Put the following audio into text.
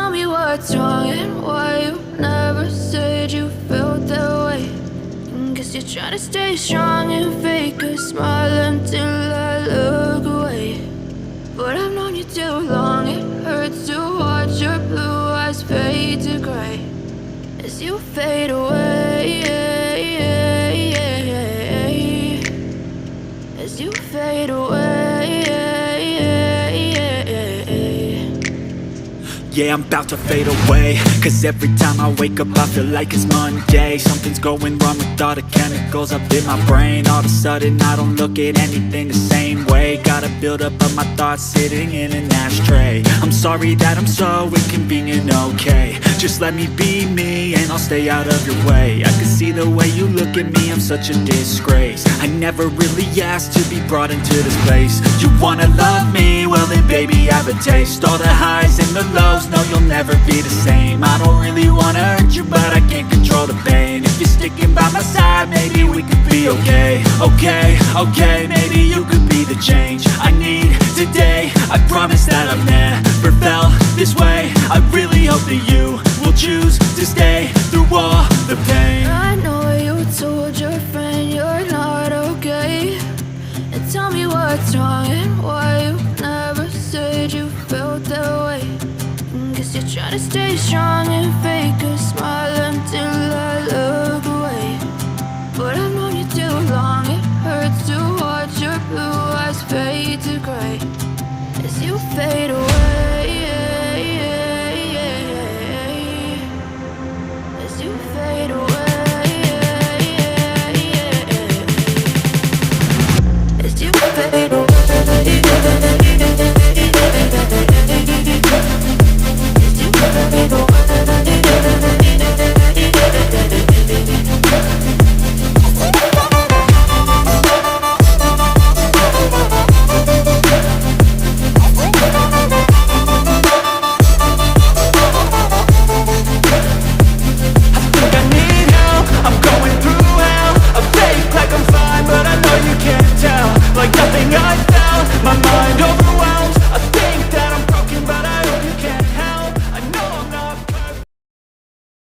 tell me what's wrong and why you never said you felt that way. Guess you're trying to stay strong and fake a smile until I look away. But I've known you too long, it hurts to watch your blue eyes fade to gray as you fade away, as you fade away. Yeah, I'm about to fade away, cause every time I wake up I feel like it's Monday. Something's going wrong with all the chemicals up in my brain. All of a sudden I don't look at anything the same way. Gotta build up of my thoughts sitting in an ashtray. I'm sorry that I'm so inconvenient, okay. Just let me be me and I'll stay out of your way. I can see the way you look at me, I'm such a disgrace. I never really asked to be brought into this place. You wanna love me? Well then baby I have a taste. All the highs and the lows, no you'll never be the same. I don't really wanna hurt you but I can't control the pain. If you're sticking by my side maybe we could be okay. Okay, maybe you could be the change I need today. I promise that I've never felt this way. I really hope that you will choose to stay through all the pain. I know you told your friend you're not okay, and tell me what's wrong and why you never said you felt that way. Guess you're trying to stay strong and fake a smile until I look